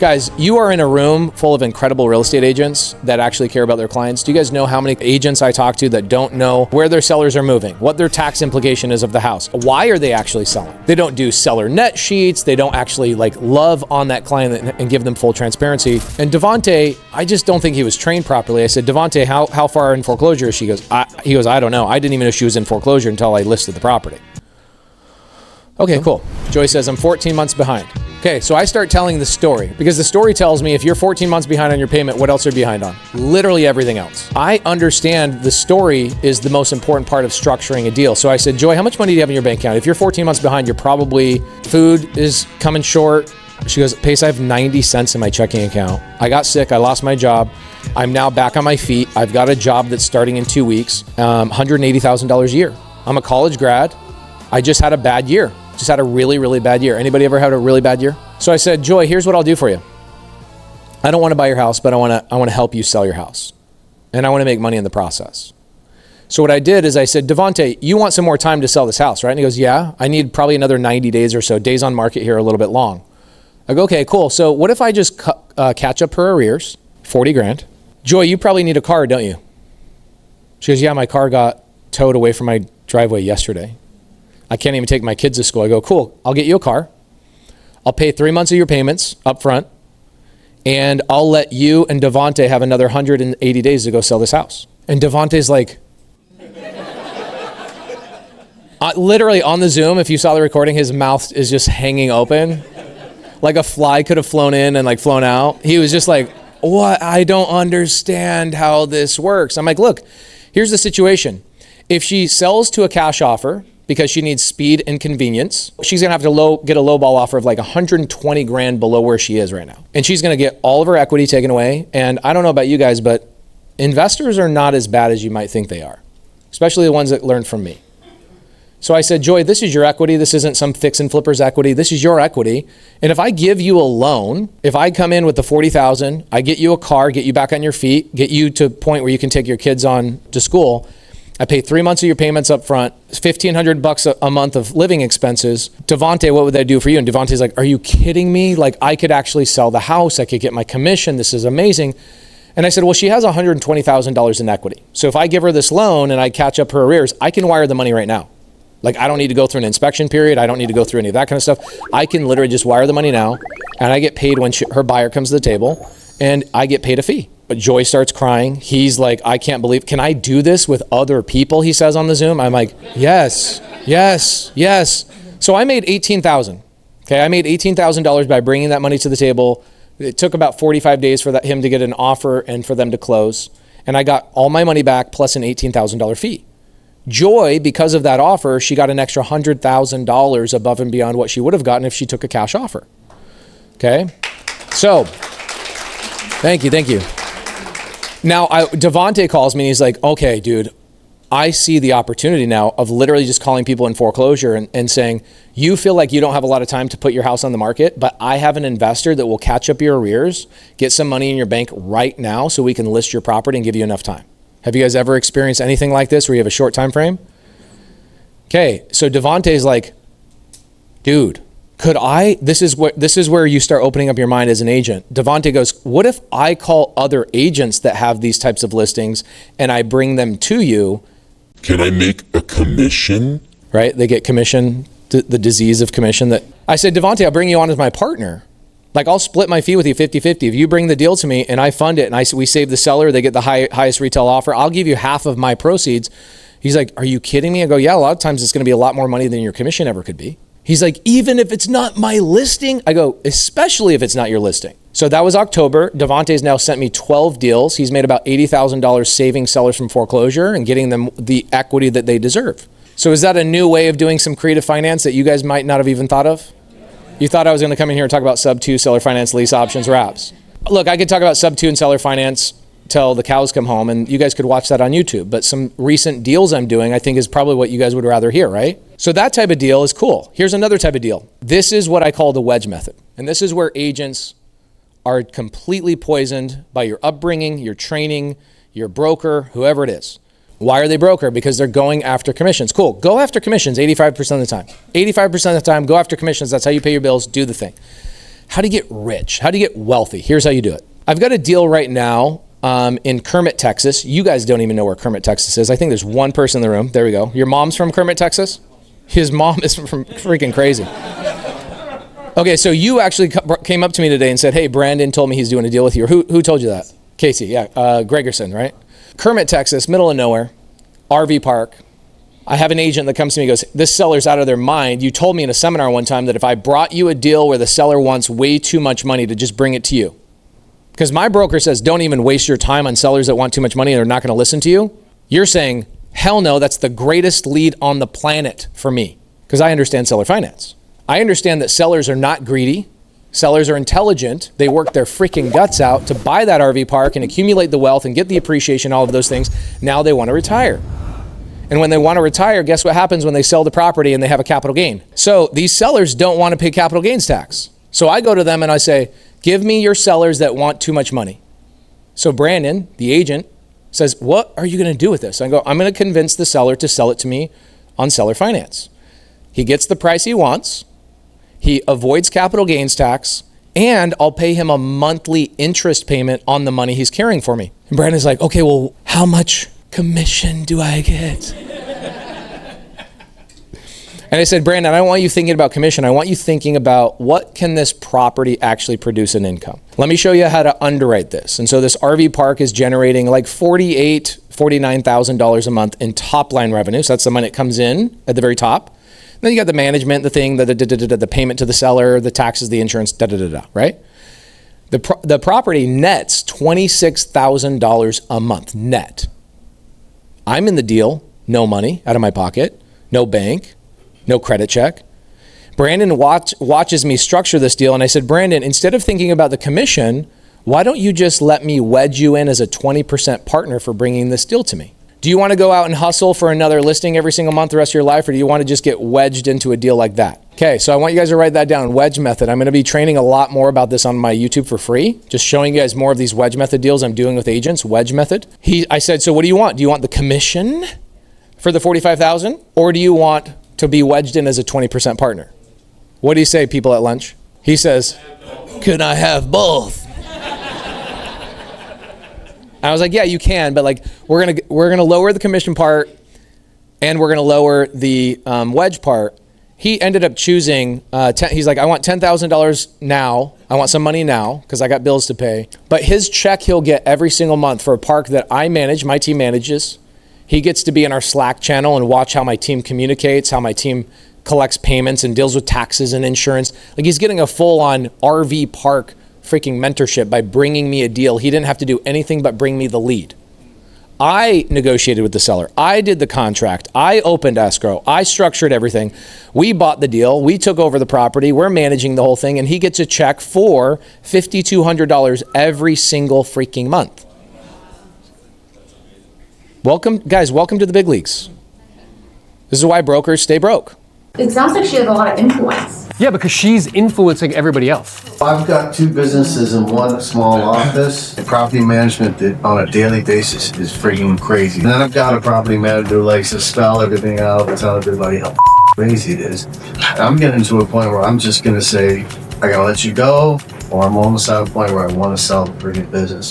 Guys, you are in a room full of incredible real estate agents that actually care about their clients. Do you guys know how many agents I talk to that don't know where their sellers are moving, what their tax implication is of the house? Why are they actually selling? They don't do seller net sheets. They don't actually love on that client and give them full transparency. And Devontae, I just don't think he was trained properly. I said, Devontae, how far in foreclosure is she? He goes, I don't know. I didn't even know she was in foreclosure until I listed the property. Okay, cool. Joy says, I'm 14 months behind. Okay, so I start telling the story because the story tells me if you're 14 months behind on your payment, what else are you behind on? Literally everything else. I understand the story is the most important part of structuring a deal. So I said, Joy, how much money do you have in your bank account? If you're 14 months behind, you're probably, food is coming short. She goes, Pace, I have 90 cents in my checking account. I got sick, I lost my job. I'm now back on my feet. I've got a job that's starting in 2 weeks, $180,000 a year. I'm a college grad. I just had a bad year. Just had a really, really bad year. Anybody ever had a really bad year? So I said, Joy, here's what I'll do for you. I don't want to buy your house, but I want to help you sell your house. And I want to make money in the process. So what I did is I said, Devontae, you want some more time to sell this house, right? And he goes, yeah, I need probably another 90 days or so. Days on market here are a little bit long. I go, okay, cool. So what if I just catch up her arrears, 40 grand. Joy, you probably need a car, don't you? She goes, yeah, my car got towed away from my driveway yesterday. I can't even take my kids to school. I go, cool, I'll get you a car. I'll pay 3 months of your payments up front, and I'll let you and Devontae have another 180 days to go sell this house. And Devontae's like, literally on the Zoom, if you saw the recording, his mouth is just hanging open. Like a fly could have flown in and flown out. He was just like, what? I don't understand how this works. I'm like, look, here's the situation. If she sells to a cash offer, because she needs speed and convenience, she's gonna have to get a lowball offer of 120 grand below where she is right now. And she's gonna get all of her equity taken away. And I don't know about you guys, but investors are not as bad as you might think they are, especially the ones that learned from me. So I said, Joy, this is your equity. This isn't some fix and flippers equity. This is your equity. And if I give you a loan, if I come in with the 40,000, I get you a car, get you back on your feet, get you to a point where you can take your kids on to school, I pay 3 months of your payments up front, $1,500 a month of living expenses. Devontae, what would that do for you? And Devontae's like, are you kidding me? I could actually sell the house. I could get my commission. This is amazing. And I said, well, she has $120,000 in equity. So if I give her this loan and I catch up her arrears, I can wire the money right now. I don't need to go through an inspection period. I don't need to go through any of that kind of stuff. I can literally just wire the money now, and I get paid when her buyer comes to the table, and I get paid a fee. But Joy starts crying. He's like, I can't believe, can I do this with other people? He says on the Zoom. I'm like, yes. So I made $18,000. Okay, I made $18,000 by bringing that money to the table. It took about 45 days for him to get an offer and for them to close. And I got all my money back plus an $18,000 fee. Joy, because of that offer, she got an extra $100,000 above and beyond what she would have gotten if she took a cash offer. Okay, so thank you. Now, Devontae calls me and he's like, okay, dude, I see the opportunity now of literally just calling people in foreclosure and saying, you feel like you don't have a lot of time to put your house on the market, but I have an investor that will catch up your arrears, get some money in your bank right now so we can list your property and give you enough time. Have you guys ever experienced anything like this where you have a short time frame? Okay, so Devontae's like, dude, could I, this is where you start opening up your mind as an agent. Devontae goes, what if I call other agents that have these types of listings and I bring them to you? Can I make a commission? Right, they get commission, the disease of commission. That I said, Devontae, I'll bring you on as my partner. I'll split my fee with you 50-50. If you bring the deal to me and I fund it and we save the seller, they get the highest retail offer, I'll give you half of my proceeds. He's like, are you kidding me? I go, yeah, a lot of times it's gonna be a lot more money than your commission ever could be. He's like, even if it's not my listing? I go, especially if it's not your listing. So that was October. Devontae's now sent me 12 deals. He's made about $80,000 saving sellers from foreclosure and getting them the equity that they deserve. So is that a new way of doing some creative finance that you guys might not have even thought of? You thought I was gonna come in here and talk about sub-2 seller finance, lease options, wraps. Look, I could talk about sub-2 and seller finance till the cows come home, and you guys could watch that on YouTube. But some recent deals I'm doing, I think is probably what you guys would rather hear, right? So that type of deal is cool. Here's another type of deal. This is what I call the wedge method. And this is where agents are completely poisoned by your upbringing, your training, your broker, whoever it is. Why are they broker? Because they're going after commissions. Cool, go after commissions 85% of the time. 85% of the time, go after commissions. That's how you pay your bills, do the thing. How do you get rich? How do you get wealthy? Here's how you do it. I've got a deal right now in Kermit, Texas. You guys don't even know where Kermit, Texas is. I think there's one person in the room. There we go. Your mom's from Kermit, Texas? His mom is from freaking crazy. Okay, so you actually came up to me today and said, hey, Brandon told me he's doing a deal with you. Who told you that? Casey, yeah. Gregerson, right? Kermit, Texas, middle of nowhere, RV park. I have an agent that comes to me and goes, this seller's out of their mind. You told me in a seminar one time that if I brought you a deal where the seller wants way too much money to just bring it to you. Because my broker says, don't even waste your time on sellers that want too much money and are not going to listen to you. You're saying, hell no, that's the greatest lead on the planet for me. Because I understand seller finance. I understand that sellers are not greedy. Sellers are intelligent. They work their freaking guts out to buy that RV park and accumulate the wealth and get the appreciation, all of those things. Now they want to retire. And when they want to retire, guess what happens when they sell the property and they have a capital gain? So these sellers don't want to pay capital gains tax. So I go to them and I say, give me your sellers that want too much money. So Brandon, the agent, says, what are you going to do with this? I go, I'm going to convince the seller to sell it to me on seller finance. He gets the price he wants. He avoids capital gains tax, and I'll pay him a monthly interest payment on the money he's carrying for me. And Brandon's like, okay, well, how much commission do I get? And I said, Brandon, I don't want you thinking about commission. I want you thinking about what can this property actually produce in income. Let me show you how to underwrite this. And so this RV park is generating like $49,000 a month in top line revenue. So that's the money that comes in at the very top. Then you got the management, the thing, the payment to the seller, the taxes, the insurance, right? The property nets $26,000 a month net. I'm in the deal, no money out of my pocket, no bank, no credit check. Brandon watches me structure this deal, and I said, Brandon, instead of thinking about the commission, why don't you just let me wedge you in as a 20% partner for bringing this deal to me? Do you want to go out and hustle for another listing every single month the rest of your life, or do you want to just get wedged into a deal like that? Okay, so I want you guys to write that down, wedge method. I'm going to be training a lot more about this on my YouTube for free, just showing you guys more of these wedge method deals I'm doing with agents, wedge method. I said, so what do you want? Do you want the commission for the $45,000, or do you want to be wedged in as a 20% partner? What do you say, people at lunch? He says, can I have both? I was like, yeah, you can, but like we're gonna lower the commission part, and we're gonna lower the wedge part. He ended up choosing. He's like, I want $10,000 now. I want some money now because I got bills to pay. But his check he'll get every single month for a park that I manage. My team manages. He gets to be in our Slack channel and watch how my team communicates, how my team collects payments and deals with taxes and insurance. Like he's getting a full-on RV park freaking mentorship by bringing me a deal. He didn't have to do anything but bring me the lead. I negotiated with the seller. I did the contract. I opened escrow. I structured everything. We bought the deal. We took over the property. We're managing the whole thing, and he gets a check for $5,200 every single freaking month. Welcome, guys, welcome to the big leagues. This is why brokers stay broke. It sounds like she has a lot of influence. Yeah, because she's influencing everybody else. I've got two businesses and one small office. The property management that on a daily basis is freaking crazy. And then I've got a property manager who likes to spell everything out and tell everybody how crazy it is. I'm getting to a point where I'm just going to say, I got to let you go, or I'm almost at a point where I want to sell the freaking business.